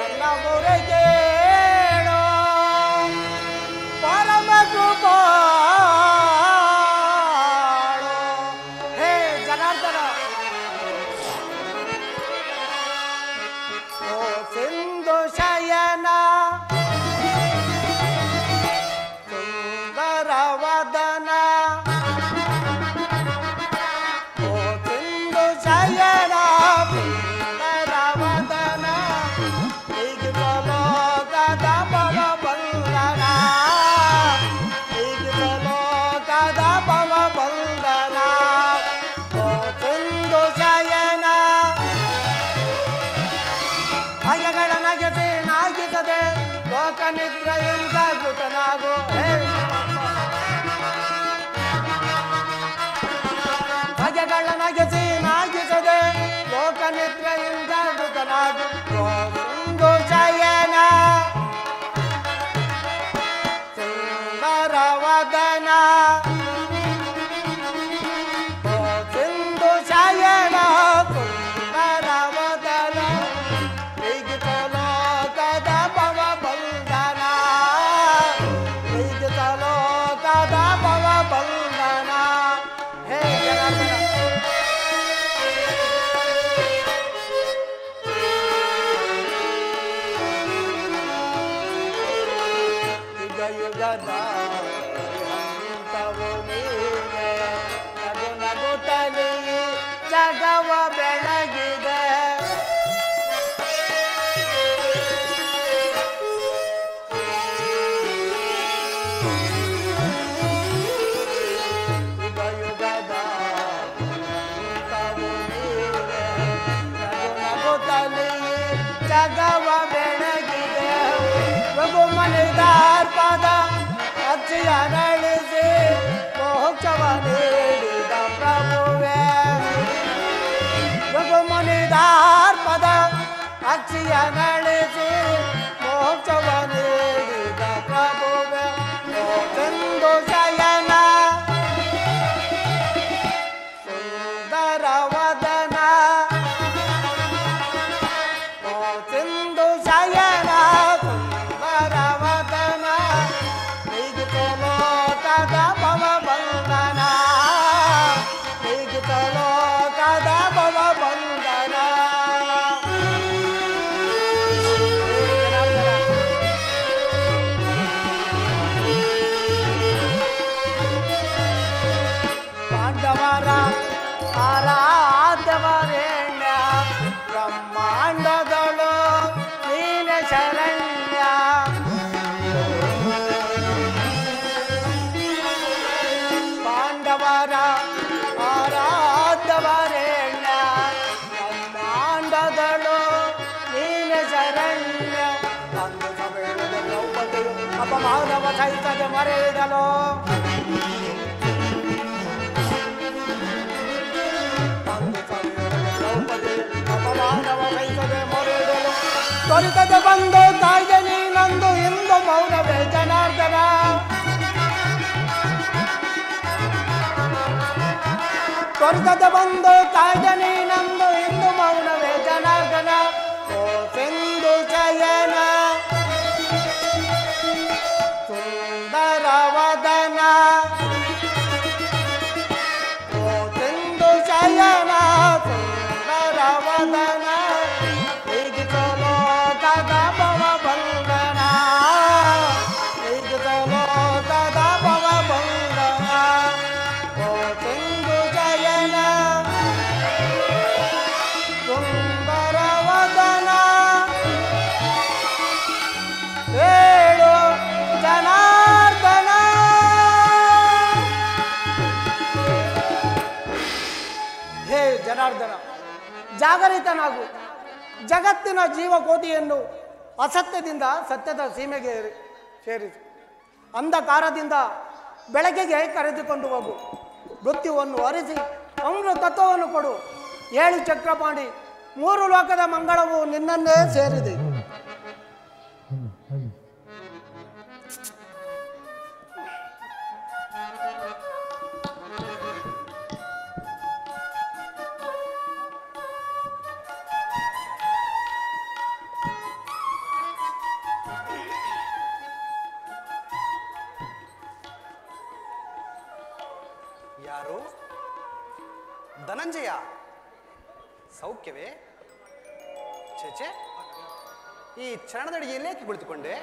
ಎನ್ನ ಮೊರೆ ಕೇಳೋ. ಪರಮ ಕೃಪಾಳು. ಹೇ ಜನಾರ್ದನ, ಓ ಸಿಂಧು ಶಯನ ಸುಂದರವದನ, ಓ ಸಿಂಧು ಶಯನ ಸುಂದರವದನ, ಈಗಿಸಲೋಕದ ಭವ ಬಂಧನ, ಈಗಿಸಲೋಕದ ಭವ ಬಂಧನ. ಓ ಸಿಂಧು ಶಯನ ಭಯಗಳ ನಗೆಸಿ ನಾಗಿಸದೆ ಲೋಕ ನಿದ್ರೆಯಿಂದ ಜಾಗೃತನಾಗು. ಭಯಗಳ ನಗೆಸಿ ನಾಗಿಸದೆ ಲೋಕ ನಿದ್ರೆಯಿಂದ ಜಾಗೃತನಾಗು. ಓ ಸಿಂಧು ಶಯನ ಸುಂದರವದನ, ಓ ಸಿಂಧು ಶಯನ ಸುಂದರವದನ, ಈಗಿಸಲೋಕದ ಭವ ಬಂಧನ, ಈಗಿಸಲೋಕದ ಭವ ಬಂಧನ. ಹೇ ಜನಾರ್ದನ, ತಲೆ ಜಗವ ಬೆಳಗಿದೆ ರಘುಮನಿದಾರ್ಪದ ಅಕ್ಷಯ ನಡೆಸಿ ಮೋಕ್ಷವ ನೀಡಿದ ಪ್ರಭುವೇ ರಘುಮನಿದಾರ್ಪದ ಅಕ್ಷಯ ನಡೆಸಿ ಮೋಕ್ಷವ ನೀಡಿದ ಪ್ರಭುವೇ ಚಂದು ಶಯನ ಸುಂದರವದನ ಸಿಂಧು ಶಯನ ಸುಂದರವದನ ಈಗಿತಲೋ ಕದ ಭವ ಬಂಧನ ಈಗಿತಲೋ ಕದ ಭವ ಬಂಧನ ಪಾಂಡವರ ಆರಾಧ್ಯವರೇಣ್ಯ ಬ್ರಹ್ಮಾಂಡದಳು ನೀನ ಶರಣ್ಯ ಪಾಂಡವರ ಆರಾಧ್ಯವರೇಣ್ಯ ಬ್ರಹ್ಮಾಂಡದಳು ನೀನ ಶರಣ್ಯ ಅಂದು ಸವೇಳದ ದ್ರೌಪದಿಯು ಅಪಮಾನವ ಸಹಿಸದೆ ಮರೆಯಿಡಲು ತ್ವರಿತದ ಬಂದು ಕಾಯ್ದೆ ನೀನಂದು ಇಂದು ಮೌನವೇ ಜನಾರ್ದನ ತ್ವರಿತದ ಬಂದು ಕಾಯ್ದೆ ನೀನಂದು ಇಂದು ಮೌನವೇ ಜನಾರ್ದನ ಓ ಸಿಂಧು ಶಯನ ಸುಂದರವದನ ಓ ಸಿಂಧು ಶಯನ ಸುಂದರವದನ ಈಗಿತಲೋ ಕದ ಭವ ಬಂಧನ ಈಗಿತಲೋ ಕದ ಭವ ಬಂಧನ ಓ ಸಿಂಧು ಶಯನ ಸುಂದರವದನ ಹೇಳು ಜನಾರ್ದನ ಹೇ ಜನಾರ್ದನ ಜಾಗರಿತನಾಗು ಜಗತ್ತಿನ ಜೀವಕೋಟಿಯನ್ನು ಅಸತ್ಯದಿಂದ ಸತ್ಯದ ಸೀಮೆಗೆ ಸೇರಿಸು ಅಂಧಕಾರದಿಂದ ಬೆಳಕಿಗೆ ಕರೆದುಕೊಂಡು ಹೋಗು ಮೃತ್ಯುವನ್ನು ಅರಿಸಿ ಅಮೃತತ್ವವನ್ನು ಕೊಡು 7 ಚಕ್ರಪಾಣಿ 3 ಲೋಕದ ಮಂಗಳವು ನಿನ್ನನ್ನೇ ಸೇರಿದೆ ಯಾರು? ಧನಂಜಯ, ಸೌಖ್ಯವೇ? ಚೇಚೆ, ಈ ಚರಣದಡಿಯಲ್ಲಿ ಏಕೆ ಕುಳಿತುಕೊಂಡೆ?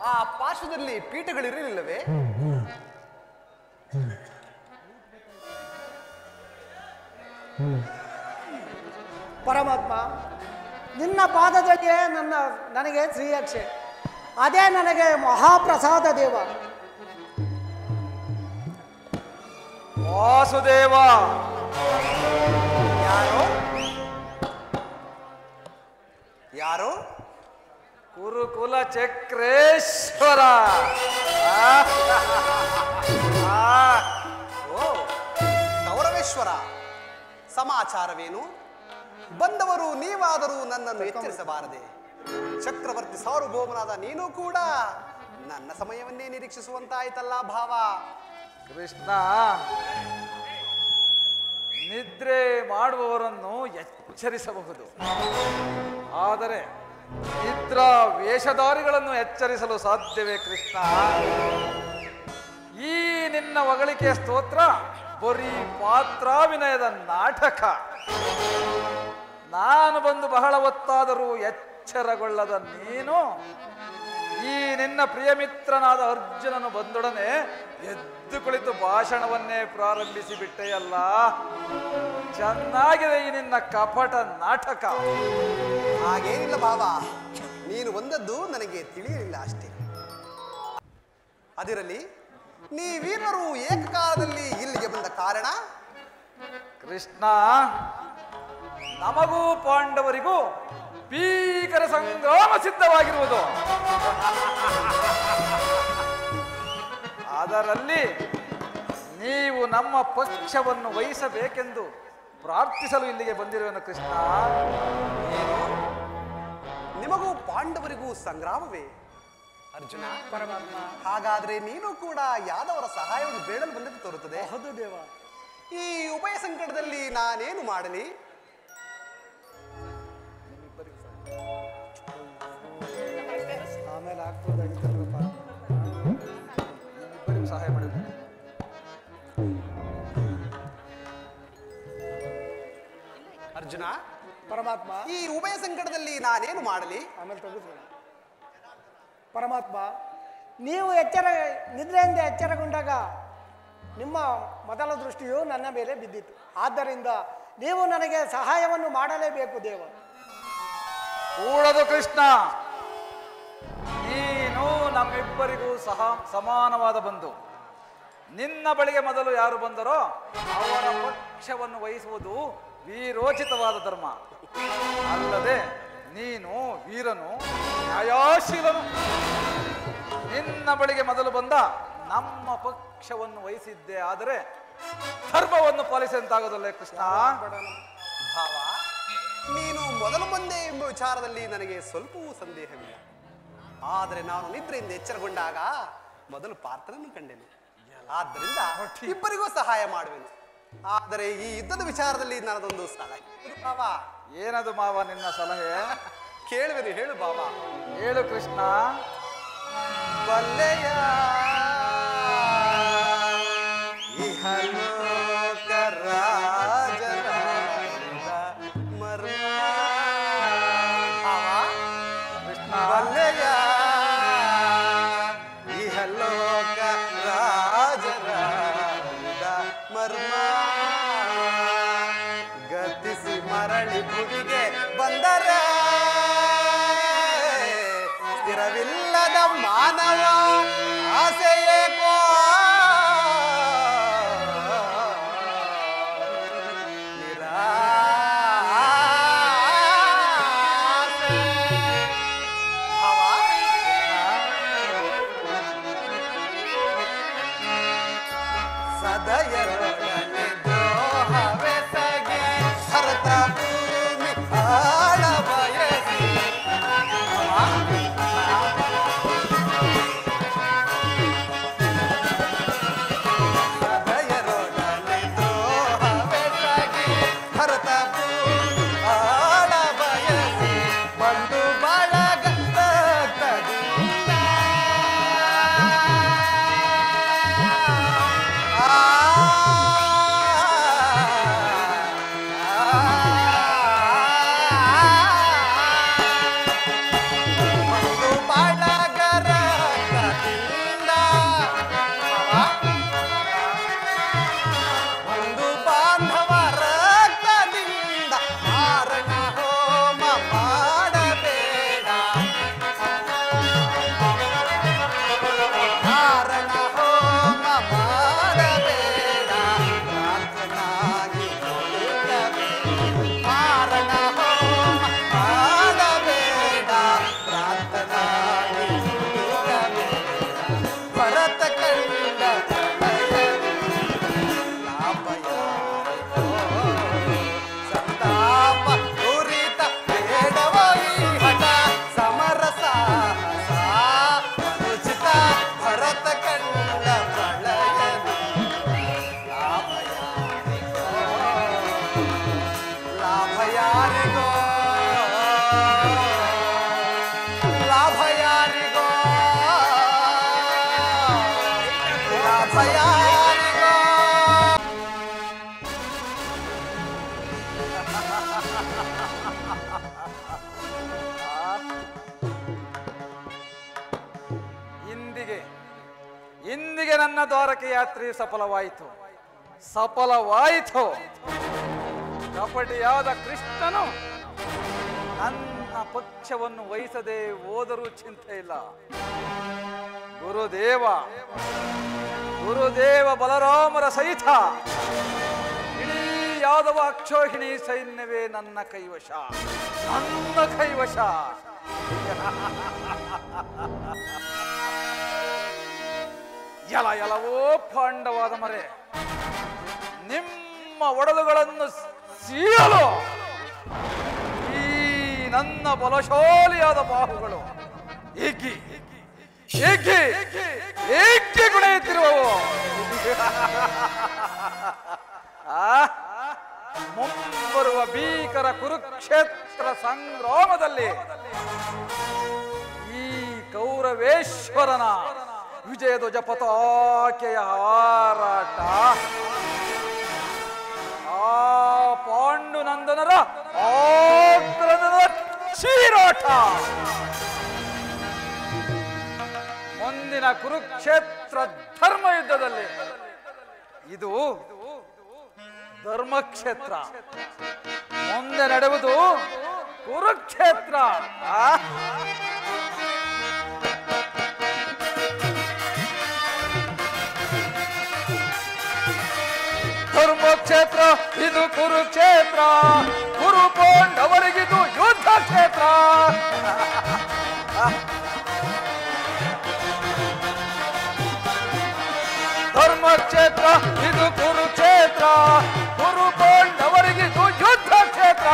ಆ ಪಾರ್ಶ್ವದಲ್ಲಿ ಪೀಠಗಳಿರಲಿಲ್ಲವೇ? ಪರಮಾತ್ಮ, ನಿನ್ನ ಪಾದದಡಿಯೇ ನನಗೆ ಶ್ರೀಯಕ್ಷೆ, ಅದೇ ನನಗೆ ಮಹಾಪ್ರಸಾದ ದೇವ. ವಾಸುದೇವ, ಯಾರು ಯಾರು? ಕುರುಕುಲ ಚಕ್ರೇಶ್ವರ. ಓ ಕೌರವೇಶ್ವರ, ಸಮಾಚಾರವೇನು? ಬಂದವರು ನೀವಾದರೂ ನನ್ನನ್ನು ಎಚ್ಚರಿಸಬಾರದೆ? ಚಕ್ರವರ್ತಿ ಸಾರ್ವಭೌಮನಾದ ನೀನು ಕೂಡ ನನ್ನ ಸಮಯವನ್ನೇ ನಿರೀಕ್ಷಿಸುವಂತಾಯ್ತಲ್ಲ ಭಾವ. ಕೃಷ್ಣ, ನಿದ್ರೆ ಮಾಡುವವರನ್ನು ಎಚ್ಚರಿಸಬಹುದು, ಆದರೆ ನಿದ್ರಾ ವೇಷಧಾರಿಗಳನ್ನು ಎಚ್ಚರಿಸಲು ಸಾಧ್ಯವೇ ಕೃಷ್ಣ? ಈ ನಿನ್ನ ಹೊಗಳಿಕೆಯ ಸ್ತೋತ್ರ ಬರೀ ಪಾತ್ರಾಭಿನಯದ ನಾಟಕ. ನಾನು ಬಂದು ಬಹಳ ಹೊತ್ತಾದರೂ ಎಚ್ಚರಗೊಳ್ಳದ ನೀನು ಈ ನಿನ್ನ ಪ್ರಿಯಮಿತ್ರನಾದ ಅರ್ಜುನನು ಬಂದೊಡನೆ ಎದ್ದು ಕುಳಿತು ಭಾಷಣವನ್ನೇ ಪ್ರಾರಂಭಿಸಿ ಬಿಟ್ಟೆಯಲ್ಲ. ಚೆನ್ನಾಗಿದೆ ಈ ನಿನ್ನ ಕಪಟ ನಾಟಕ. ಹಾಗೇನಿಲ್ಲ ಭಾವ, ನೀನು ಒಂದದ್ದು ನನಗೆ ತಿಳಿಯಲಿಲ್ಲ ಅಷ್ಟೇ. ಅದಿರಲಿ, ನೀವೀರ್ವರು ಏಕಕಾಲದಲ್ಲಿ ಇಲ್ಲಿಗೆ ಬಂದ ಕಾರಣ? ಕೃಷ್ಣ, ನಮಗೂ ಪಾಂಡವರಿಗೂ ಭೀಕರ ಸಂಗ್ರಾಮ ಸಿದ್ಧವಾಗಿರುವುದು. ಅದರಲ್ಲಿ ನೀವು ನಮ್ಮ ಪಕ್ಷವನ್ನು ವಹಿಸಬೇಕೆಂದು ಪ್ರಾರ್ಥಿಸಲು ಇಲ್ಲಿಗೆ ಬಂದಿರುವೆನು ಕೃಷ್ಣ. ನಿಮಗೂ ಪಾಂಡವರಿಗೂ ಸಂಗ್ರಾಮವೇ ಅರ್ಜುನ? ಪರಮಾತ್ಮ. ಹಾಗಾದ್ರೆ ನೀನು ಕೂಡ ಯಾದವರ ಸಹಾಯವನ್ನು ಬೇಡಲು ಬಂದದ್ದು ತೋರುತ್ತದೆ. ಹೌದು ದೇವ. ಈ ಉಭಯ ಸಂಕಟದಲ್ಲಿ ನಾನೇನು ಮಾಡಲಿ? ಆಮೇಲೆ ಆಗ್ತದಪ್ಪ. ನಿಮ್ಮಿಬ್ಬರಿಗೂ ಸಹಾಯ ಮಾಡಿದ್ದೇನೆ. ಅರ್ಜುನ, ಪರಮಾತ್ಮ. ಈ ಉಭಯ ಸಂಕಟದಲ್ಲಿ ನಾನೇನು ಮಾಡಲಿ? ಆಮೇಲೆ ತೆಗೆದು ಪರಮಾತ್ಮ, ನೀವು ನಿದ್ರೆಯಿಂದ ಎಚ್ಚರಗೊಂಡಾಗ ನಿಮ್ಮ ಮೊದಲ ದೃಷ್ಟಿಯು ನನ್ನ ಮೇಲೆ ಬಿದ್ದಿತು. ಆದ್ದರಿಂದ ನೀವು ನನಗೆ ಸಹಾಯವನ್ನು ಮಾಡಲೇಬೇಕು ದೇವ. ಕೂಡದು ಕೃಷ್ಣ. ನೀನು ನಮ್ಮಿಬ್ಬರಿಗೂ ಸಮಾನವಾದ ಬಂಧು. ನಿನ್ನ ಬಳಿಗೆ ಮೊದಲು ಯಾರು ಬಂದರೋ ಅವರ ಪಕ್ಷವನ್ನು ವಹಿಸುವುದು ವೀರೋಚಿತವಾದ ಧರ್ಮ. ಅಲ್ಲದೆ ನೀನು ವೀರನು, ನ್ಯಾಯಾಶೀಲನು. ನಿನ್ನ ಬಳಿಗೆ ಮೊದಲು ಬಂದ ನಮ್ಮ ಪಕ್ಷವನ್ನು ವಹಿಸಿದ್ದೆ ಆದರೆ ಧರ್ಮವನ್ನು ಪಾಲಿಸಿದಂತಾಗೋದಲ್ಲೇ ಕೃಷ್ಣ. ಭಾವ, ನೀನು ಮೊದಲು ಬಂದೆ ಎಂಬ ವಿಚಾರದಲ್ಲಿ ನನಗೆ ಸ್ವಲ್ಪವೂ ಸಂದೇಹವಿಲ್ಲ. ಆದರೆ ನಾನು ನಿದ್ರೆಯಿಂದ ಎಚ್ಚರಗೊಂಡಾಗ ಮೊದಲು ಪಾರ್ಥನನ್ನು ಕಂಡೆನು. ಆದ್ದರಿಂದ ಇಬ್ಬರಿಗೂ ಸಹಾಯ ಮಾಡುವೆನು. ಆದರೆ ಈ ಯುದ್ಧದ ವಿಚಾರದಲ್ಲಿ ನನ್ನದೊಂದು ಸಲಹೆ ಭಾವ. ಏನದು ಮಾವ ನಿನ್ನ ಸಲಹೆ? ಕೇಳುವೆನು, ಹೇಳು ಭಾವ. ಹೇಳು ಕೃಷ್ಣ. ಬಲ್ಲೆಯ ಇಹಲೋಕ ರಾಜನ ಮರ್ಮ. ಕೃಷ್ಣ, ಬಲ್ಲೆಯ ಇಹಲೋಕ ರಾಜನ ಮರ್ಮ. ಗತಿಸಿ ಮರಳಿ ಭುವಿಗೆ ಬಂದರೆ ಸ್ಥಿರವಿಲ್ಲದ ಮಾನವ ಆಸೆಯೇಕೋ. ನಿರಾಸೆ. ಭಾವ, ಸದಯರೊಡನೆ ದ್ರೋಹವೆಸಗಿ ಭರತ ಭೂಮಿ ಆಳ ಬಯಸಿ. ಸದಯರೊಡನೆ ದ್ರೋಹವೆಸಗಿ ಭರತ ಭೂಮಿ ಆಳ ಬಯಸಿ ಬಂದು ಬಳಗ ರಕ್ತದಿಂದ ಒಂದು ಬಳಗ ರಕ್ತದಿಂದ ಒಂದು ಬಾಂಧವ ರಕ್ತದಿಂದ ಮಾರಣ ಹೋಮ ಮಾಡಬೇಡ. ಮಾರಣ ಹೋಮ ಮಾಡಬೇಡ. ಪ್ರಾರ್ಥನಾಗಿ ನುಡಿಯಬೇಡ. ಮಾರಣ ಹೋಮ ಮಾಡಬೇಡ. ಪ್ರಾರ್ಥನಾಗಿ ನುಡಿಯಬೇಡ. ಭರತ ಕಂಡ ಸಂತಾಪ ನುರಿತ ಬೇಡವೋ ಈ ಹಠ. ಸಮರಸ ಅನುಚಿತ ಭರತ ಕಂಡ ಪ್ರಳಯದಿ ಲಾಭ ಯಾರಿಗೋ, ಲಾಭ ಯಾರಿಗೋ, ಲಾಭ ಯಾರಿಗೋ. ಇಂದಿಗೆ ನನ್ನ ದ್ವಾರಕೆ ಯಾತ್ರೆಯು ಸಫಲವಾಯಿತು. ಕಪಟಿಯಾದ ಕೃಷ್ಣನು ನನ್ನ ಪಕ್ಷವನ್ನು ವಹಿಸದೆ ಹೋದರೂ ಚಿಂತೆ ಇಲ್ಲ. ಗುರುದೇವ ಬಲರಾಮರ ಸಹಿತ ಇಡೀ ಯಾದವ ಅಕ್ಷೋಹಿಣಿ ಸೈನ್ಯವೇ ನನ್ನ ಕೈವಶ, ನನ್ನ ಕೈವಶ. ಎಲವೋ ಪಾಂಡವಾದ ಮರೆ, ನಿಮ್ಮ ಒಡಲುಗಳನ್ನು ಸೀಯಲು ಈ ನನ್ನ ಬಲಶಾಲಿಯಾದ ಬಾಹುಗಳು ಏಕೆ ಏಕೆ ಏಕೆ ಗುಣಿಯುತ್ತಿರುವವು? ಮುಂಬರುವ ಭೀಕರ ಕುರುಕ್ಷೇತ್ರ ಸಂಗ್ರಾಮದಲ್ಲಿ ಈ ಕೌರವೇಶ್ವರನ ವಿಜಯಧ್ವಜ ಪತಾಕೆಯ ಹಾರಾಟ, ಆ ಪಾಂಡುನಂದನರ ಆಕ್ರಂದನದ ಚೀರಾಟ, ಮುಂದಿನ ಕುರುಕ್ಷೇತ್ರ ಧರ್ಮ ಯುದ್ಧದಲ್ಲಿ ಇದು ಧರ್ಮಕ್ಷೇತ್ರ, ಮುಂದೆ ನಡೆಯುವುದು ಕುರುಕ್ಷೇತ್ರ. ಧರ್ಮಕ್ಷೇತ್ರ ಇದು ಕುರುಕ್ಷೇತ್ರ, ಕುರು ಪಾಂಡವರಿಗಿದು ಯುದ್ಧ ಕ್ಷೇತ್ರ. ಧರ್ಮಕ್ಷೇತ್ರ ಇದು ಕುರುಕ್ಷೇತ್ರ, ಕುರು ಪಾಂಡವರಿಗಿದು ಯುದ್ಧ ಕ್ಷೇತ್ರ.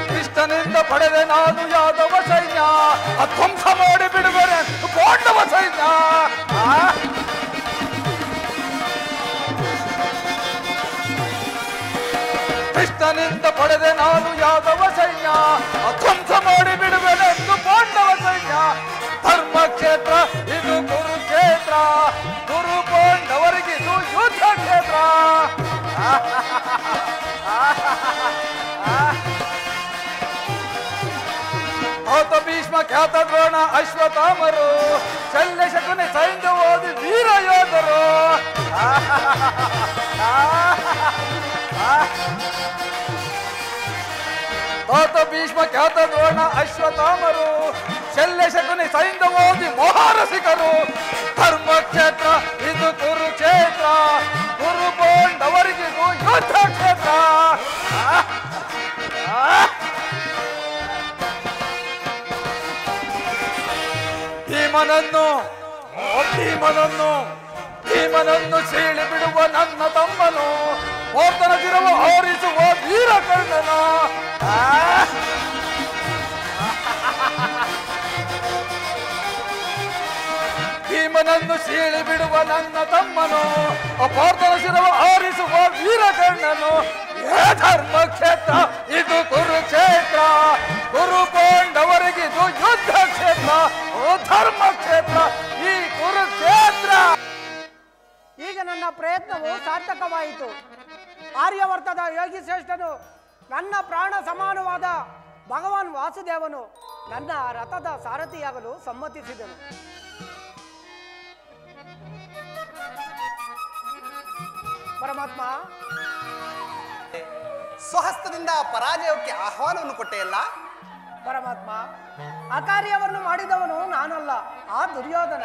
ಕೃಷ್ಣನಿಂದ ಪಡೆದೆ ನಾನು ಯಾದವ ಸೈನ್ಯ, ಧ್ವಂಸ ಮಾಡಿ ಬಿಡುವರೆ ಪಾಂಡವ ಸೈನ್ಯ. ಕೃಷ್ಣನಿಂದ ಪಡೆದೆ ನಾನು ಯಾದವ ಸೈನ್ಯ, ಧ್ವಂಸ ಮಾಡಿ ಬಿಡುವೆನೆಂದು ಪಾಂಡವ ಸೈನ್ಯ. ಧರ್ಮಕ್ಷೇತ್ರ ಇದು ಕುರುಕ್ಷೇತ್ರ, ಕುರು ಪಾಂಡವರಿಗಿದು ಯುದ್ಧ ಕ್ಷೇತ್ರ. ಭೌತ ಭೀಷ್ಮ ಖ್ಯಾತ ದ್ರೋಣ ಅಶ್ವತ್ಥಾಮರು, ಶಲ್ಯ ಶಕುನಿ ಸೈನ್ಯ ಓದಿ ವೀರ ಯೋಧರು. ಭೌತ ಭೀಷ್ಮ ಖ್ಯಾತ ದ್ರೋಣ ಅಶ್ವತ್ಥಾಮರು, ಶಲ್ಯ ಶಕುನಿ ಸೈನ್ಯ ಓದಿ ಮಹಾರಸಿಕರು. ಧರ್ಮಕ್ಷೇತ್ರ ಇದು ಕುರುಕ್ಷೇತ್ರ, ಕುರು ಪಾಂಡವರಿಗಿದು ಯುದ್ಧ ಕ್ಷೇತ್ರ. ಭೀಮನನ್ನು ಭೀಮನನ್ನು ಸೀಳಿ ಬಿಡುವ ನನ್ನ ತಮ್ಮನು, ಓತನ ಗಿರವ ಹಾರಿಸುವ ವೀರ ಕರ್ಣನು. ಭೀಮನನ್ನು ಸೀಳಿ ಬಿಡುವ ನನ್ನ ತಮ್ಮನು, ಅಪಾರ್ಥನ ಶಿರವ ಹಾರಿಸುವ ವೀರ ಕರ್ಣನು. ಏ ಧರ್ಮಕ್ಷೇತ್ರ ಇದು ಕುರುಕ್ಷೇತ್ರ, ಕುರು ಪಾಂಡವರಿಗಿದು ಯುದ್ಧ ಕ್ಷೇತ್ರ. ಓ ಧರ್ಮಕ್ಷೇತ್ರ ಈ ಕುರುಕ್ಷೇತ್ರ. ಈಗ ನನ್ನ ಪ್ರಯತ್ನವು ಸಾರ್ಥಕವಾಯಿತು. ಆರ್ಯವರ್ತದ ಯೋಗಿ ಶ್ರೇಷ್ಠನು, ನನ್ನ ಪ್ರಾಣ ಸಮಾನವಾದ ಭಗವಾನ್ ವಾಸುದೇವನು ನನ್ನ ರಥದ ಸಾರಥಿಯಾಗಲು ಸಮ್ಮತಿಸಿದನು. ಪರಮಾತ್ಮ, ಸ್ವಹಸ್ತದಿಂದ ಪರಾಜಯಕ್ಕೆ ಆಹ್ವಾನವನ್ನು ಕೊಟ್ಟೆಯಲ್ಲ? ಪರಮಾತ್ಮ, ಆ ಕಾರ್ಯವನ್ನು ಮಾಡಿದವನು ನಾನಲ್ಲ, ಆ ದುರ್ಯೋಧನ.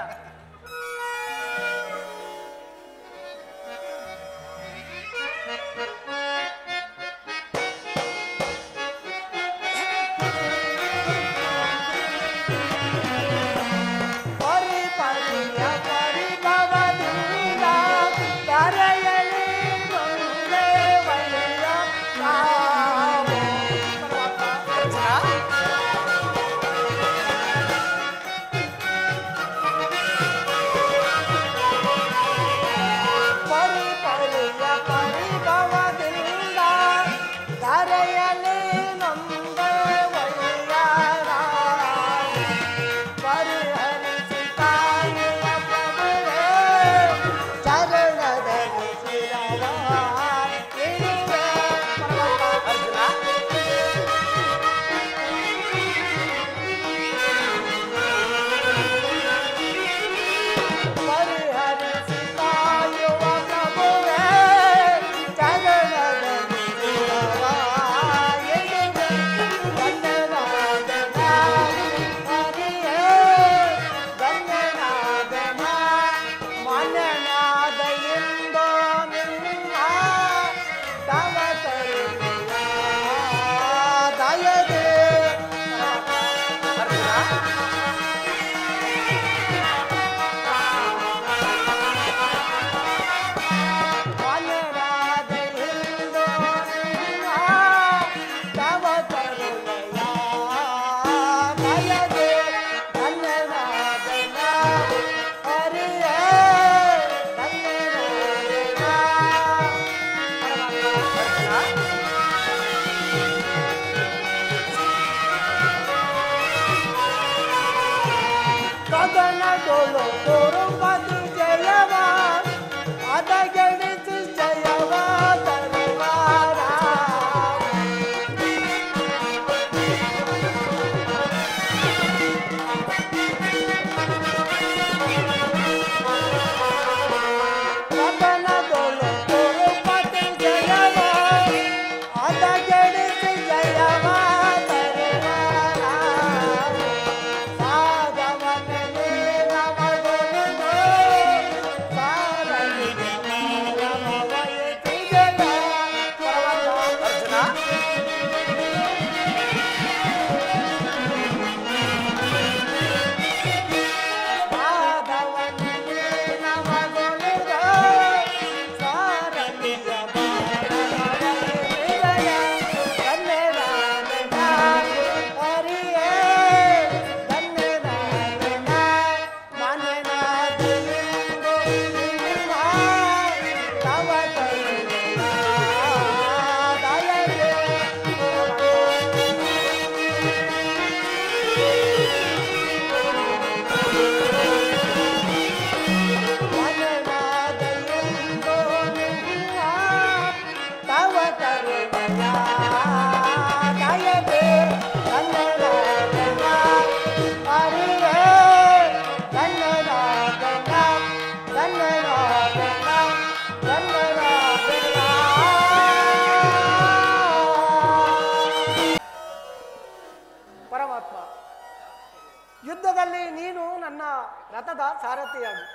ಸಾರಥಿಯಾಗಿ,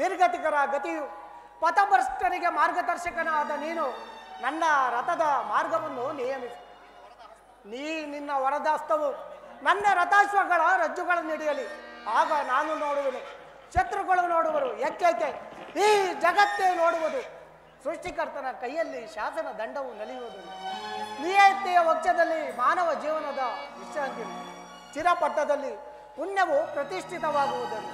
ನಿರ್ಗತಿಕರ ಗತಿಯು ಪಥಭ್ರಷ್ಟರಿಗೆ ಮಾರ್ಗದರ್ಶಕನಾದ ನೀನು ನನ್ನ ರಥದ ಮಾರ್ಗವನ್ನು ನಿಯಮಿಸು. ನಿನ್ನ ವರದಾಸ್ತವು ನನ್ನ ರಥಾಶ್ವಗಳ ರಜ್ಜುಗಳನ್ನು ಹಿಡಿಯಲಿ. ಆಗ ನಾನು ನೋಡುವೆನು, ಶತ್ರುಗಳು ನೋಡುವರು, ಏಕೈಕೆ ಈ ಜಗತ್ತೇ ನೋಡುವುದು. ಸೃಷ್ಟಿಕರ್ತನ ಕೈಯಲ್ಲಿ ಶಾಸನ ದಂಡವು ನಲಿಯುವುದು. ನಿಯತಿಯ ವಕ್ಷದಲ್ಲಿ ಮಾನವ ಜೀವನದ ವಿಶ್ರಾಂತಿ, ಚಿರಪಟ್ಟದಲ್ಲಿ ಪುಣ್ಯವು ಪ್ರತಿಷ್ಠಿತವಾಗುವುದನ್ನು.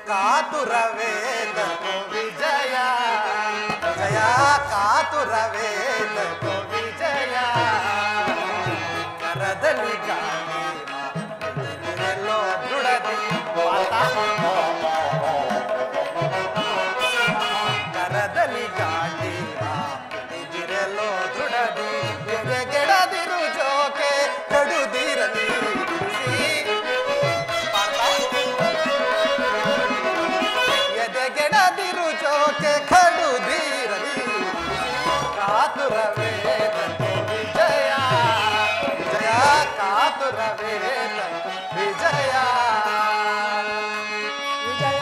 ಕಾತುರವೇದಕೋ ವಿಜಯ ಜಯ, ಕಾತುರವೇದಕೋ ವಿಜಯ. ಕರದಲ್ಲಿ ಗಾಳಿಯೆಲ್ಲೋ ದೃಢದಿ, ಕರದಲ್ಲಿ ಗಾಳಿ ಇದಿರೆಲ್ಲೋ ದೃಢದಿ, ಗೆಡದಿರು ಜೋಕೆ ಕಡುದಿರಲಿ ಎದೆಗೆಡದಿರು ಜೋಕೆ ಕಡುದಿರಲಿ. ಕಾತುರವೇದಕೋ ವಿಜಯ ಜಯ, ಕಾತುರವೇದಕೋ ವಿಜಯ. ವಿಜಯ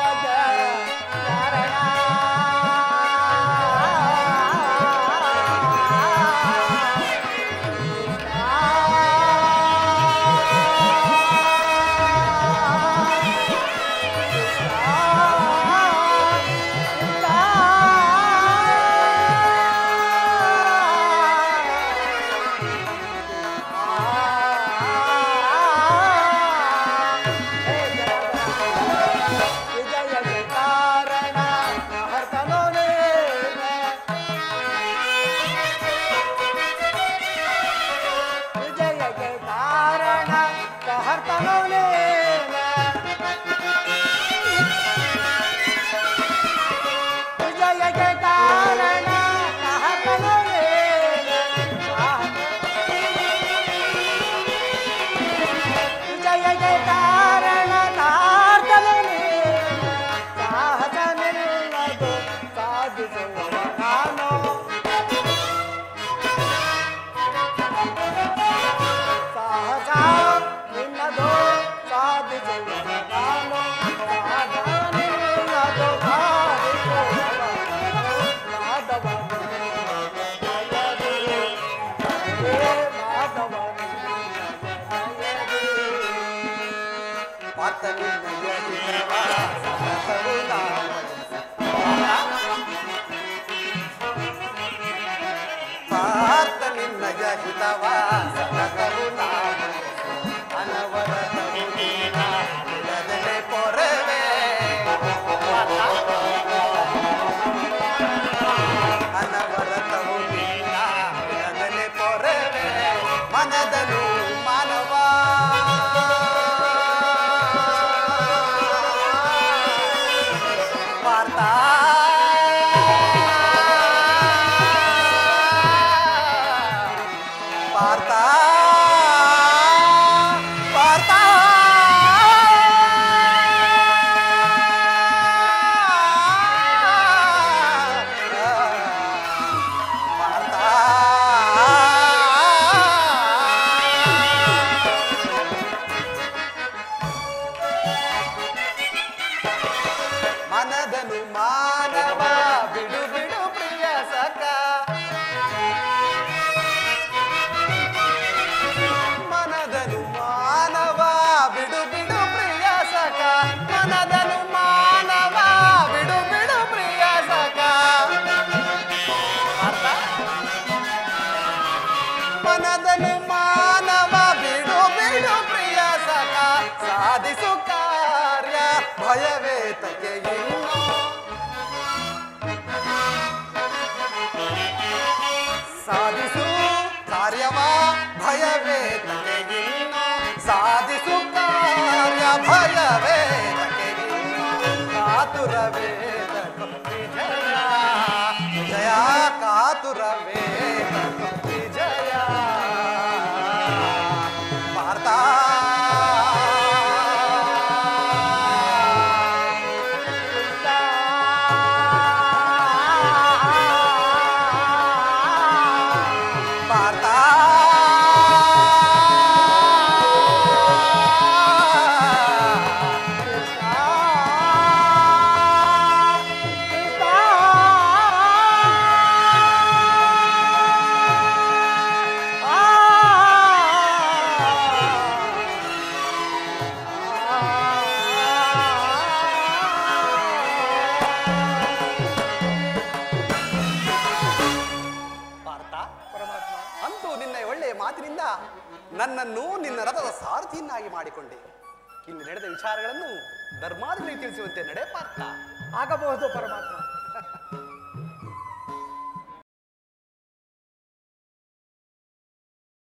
ಕಾರಣ ಮನದನು ಮಾನವ ಪಾರ್ಥ ಪಾರ್ಥ ಪಾರ್ಥ ಮನದನು ಮಾನವ ಬಿಡು ಬಿಡು ಪ್ರಿಯ ಸಖ, ಮನದನು ಮಾನವ ಬಿಡು ಬಿಡು ಪ್ರಿಯ ಸಖ, ಮನದನು ಮಾನವ ಬಿಡು ಬಿಡು ಪ್ರಿಯ ಸಖ. ಮನದನು ಮಾನವ ಬಿಡು ಬಿಡು ಪ್ರಿಯ ಸಖ, ಸಾಧಿಸು ಕಾರ್ಯ ಭಯವೇತಕ್ಕೆ ಇನ್ನು, ಸಾಧಿಸು ಕಾರ್ಯವ ಭಯವೇ ಕಾತುರವೇ ವಿಜಯ ವಿಜಯ ಕಾತುರವೇ ವಿಜಯ ಭಾರತ ನನ್ನನ್ನು ನಿನ್ನ ರಥದ ಸಾರಥಿಯನ್ನಾಗಿ ಮಾಡಿಕೊಂಡೆ. ಇಲ್ಲಿ ನಡೆದ ವಿಚಾರಗಳನ್ನು ಧರ್ಮಾದಿಗಳಿಗೆ ತಿಳಿಸುವಂತೆ ನಡೆ ಪಾರ್ಥ. ಆಗಬಹುದು ಪರಮಾತ್ಮ.